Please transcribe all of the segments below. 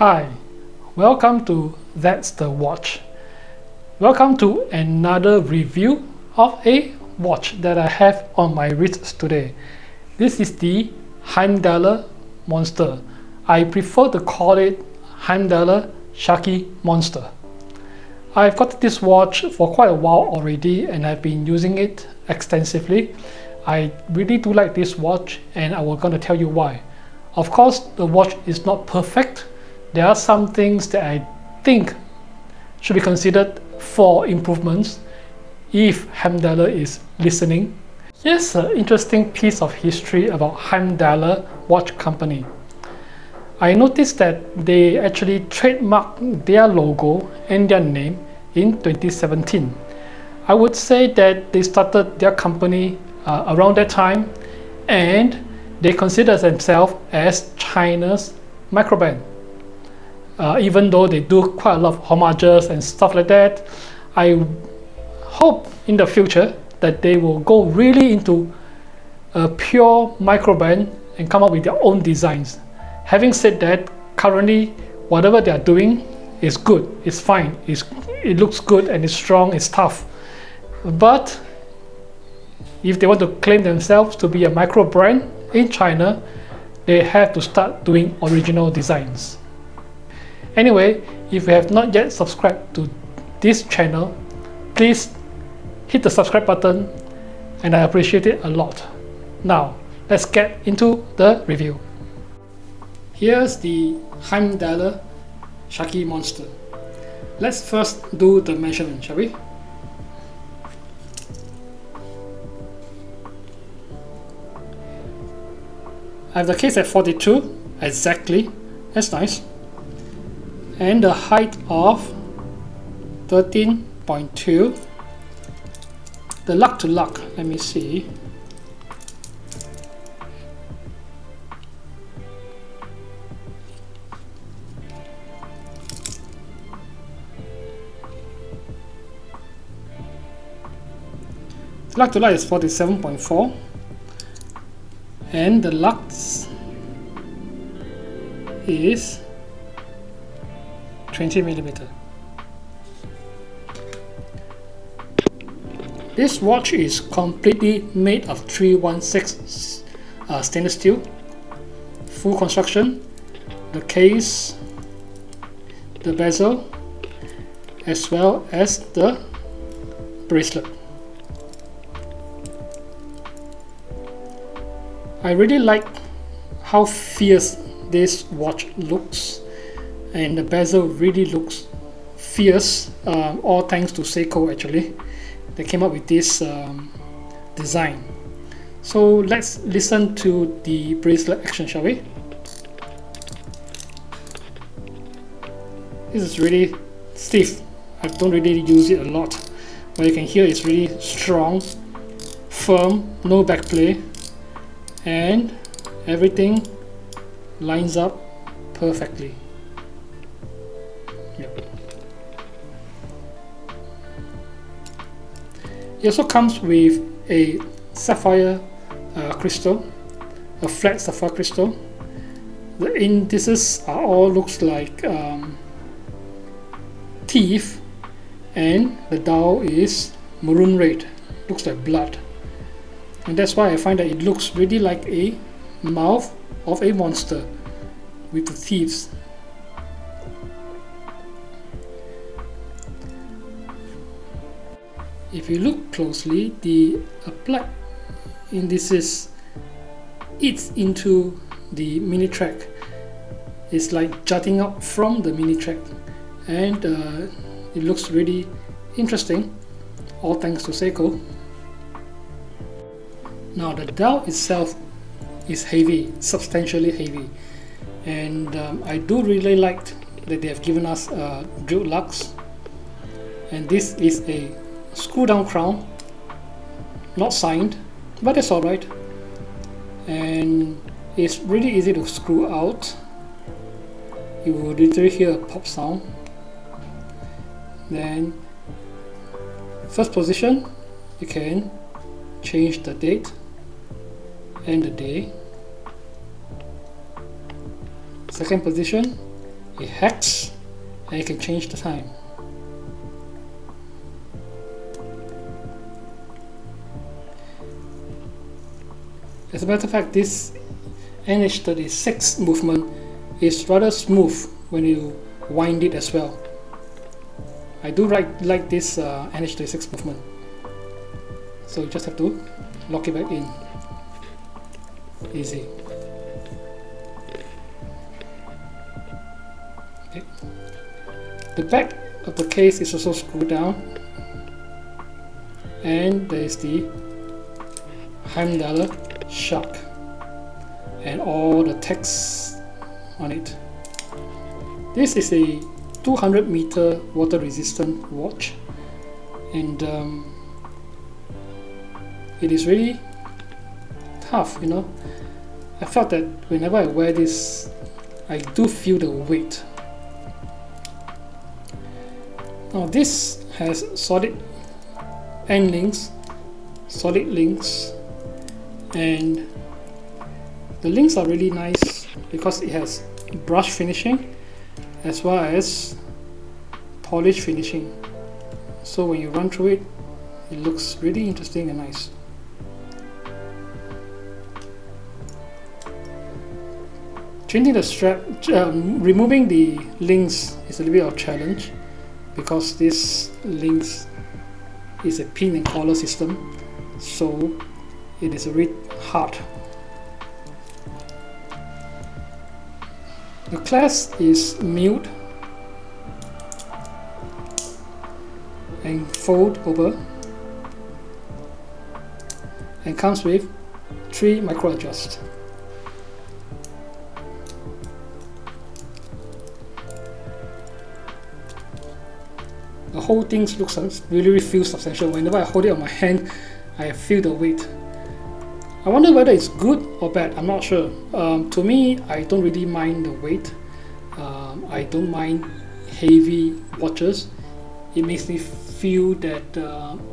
Hi, welcome to That's the Watch. Welcome to another review of a watch that I have on my wrist today. This is the Heimdallr Monster. I prefer to call it Heimdallr Sharkey Monster. I've got this watch for quite a while already and I've been using it extensively. I really do like this watch and I was going to tell you why. Of course, the watch is not perfect. There are some things that I think should be considered for improvements if Heimdallr is listening. Here's an interesting piece of history about Heimdallr Watch Company. I noticed that they actually trademarked their logo and their name in 2017. I would say that they started their company around that time and they consider themselves as China's microbrand. Even though they do quite a lot of homages and stuff like that, I hope in the future that they will go really into a pure microbrand and come up with their own designs. Having said that, currently whatever they are doing is good, it's fine, it looks good and it's strong, it's tough. But if they want to claim themselves to be a micro brand in China, they have to start doing original designs. Anyway, if you have not yet subscribed to this channel, please hit the subscribe button and I appreciate it a lot. Now, let's get into the review. Here's the Heimdallr Sharkey Monster. Let's first do the measurement, shall we? I have the case at 42 exactly. That's nice. And the height of 13.2. The lug to lug, let me see. The lug to lug is 47.4 and the lux is 20mm. This watch is completely made of 316 stainless steel, full construction, the case, the bezel, as well as the bracelet. I really like how fierce this watch looks, and the bezel really looks fierce, all thanks to Seiko actually. They came up with this design. So let's listen to the bracelet action, shall we? This is really stiff. I don't really use it a lot, but you can hear it's really strong, firm, no backplay, and everything lines up perfectly. Yep. It also comes with a sapphire crystal, a flat sapphire crystal. The indices are all looks like teeth, and the dial is maroon red, looks like blood. And that's why I find that it looks really like a mouth of a monster with the teeth. If you look closely, the applied indices eats into the mini track. It's like jutting out from the mini track, and it looks really interesting, all thanks to Seiko. Now the dial itself is heavy, substantially heavy, and I do really like that they have given us drilled lugs, and this is a screw down crown, not signed, but it's alright, and it's really easy to screw out. You will literally hear a pop sound. Then first position, you can change the date and the day. Second position, a hex, and you can change the time. As a matter of fact, this NH36 movement is rather smooth when you wind it as well. I do like this NH36 movement. So you just have to lock it back in. Easy. Okay. The back of the case is also screwed down, and there is the Heimdallr Shark and all the text on it. This is a 200-meter water resistant watch, and it is really tough, you know. I felt that whenever I wear this, I do feel the weight. Now this has solid end links, solid links, and the links are really nice because it has brush finishing as well as polish finishing. So when you run through it, it looks really interesting and nice. Changing the strap, removing the links is a little bit of a challenge because this links is a pin and collar system, so it is a bit hard. The clasp is milled and fold over and comes with 3 micro adjusts. The whole thing looks really feels substantial. Whenever I hold it on my hand, I feel the weight. I wonder whether it's good or bad. I'm not sure. To me, I don't really mind the weight. I don't mind heavy watches. It makes me feel that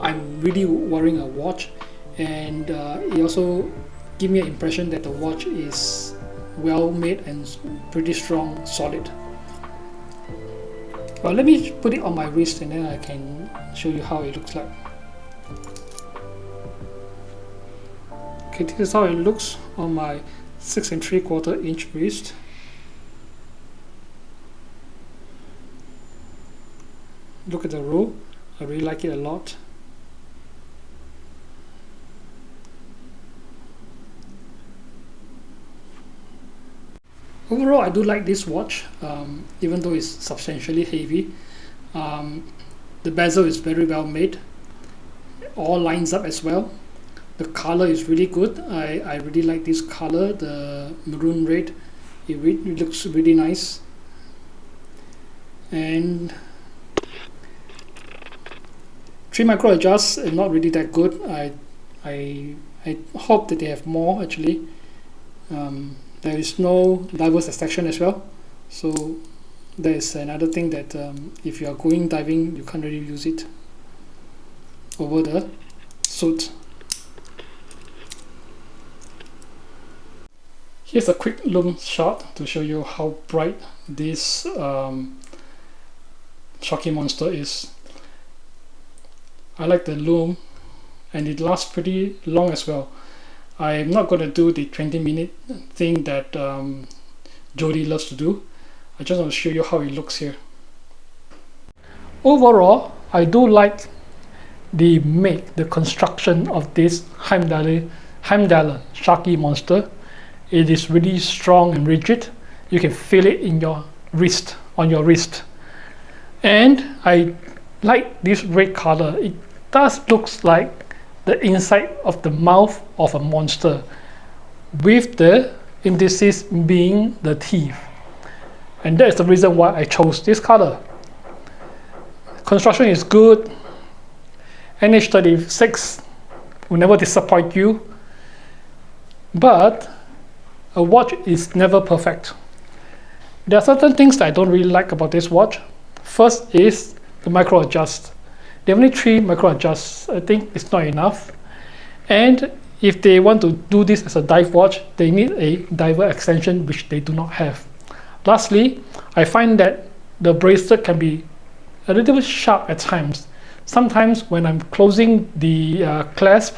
I'm really wearing a watch, and it also gives me an impression that the watch is well made and pretty strong, solid. But let me put it on my wrist and then I can show you how it looks like. Okay, this is how it looks on my 6 3/4 inch wrist. Look at the roll. I really like it a lot. Overall, I do like this watch, even though it's substantially heavy. The bezel is very well made. All lines up as well. The color is really good. I really like this color, the maroon red. It looks really nice. And 3 micro adjusts are not really that good. I hope that they have more actually. There is no diverse section as well, so there is another thing that if you are going diving, you can't really use it over the suit. Here's a quick loom shot to show you how bright this Sharkey Monster is. I like the loom, and it lasts pretty long as well. I'm not going to do the 20-minute thing that Jody loves to do. I just want to show you how it looks here. Overall, I do like the construction of this Heimdallr Sharkey Monster. It is really strong and rigid. You can feel it in your wrist, on your wrist. And I like this red color. It does look like the inside of the mouth of a monster, with the indices being the teeth. And that is the reason why I chose this color. Construction is good. NH36 will never disappoint you. But a watch is never perfect. There are certain things that I don't really like about this watch. First is the micro adjust. They have only 3 micro adjusts. I think it's not enough. And if they want to do this as a dive watch, they need a diver extension, which they do not have. Lastly, I find that the bracelet can be a little bit sharp at times. Sometimes when I'm closing the clasp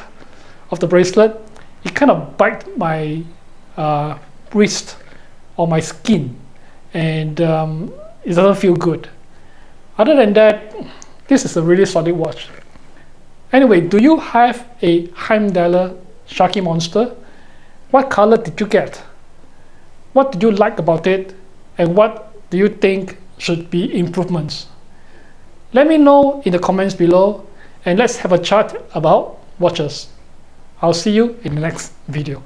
of the bracelet, it kind of bites my wrist or my skin, and it doesn't feel good. Other than that, this is a really solid watch. Anyway, do you have a Heimdallr Sharkey Monster? What color did you get? What did you like about it? And what do you think should be improvements? Let me know in the comments below, and let's have a chat about watches. I'll see you in the next video.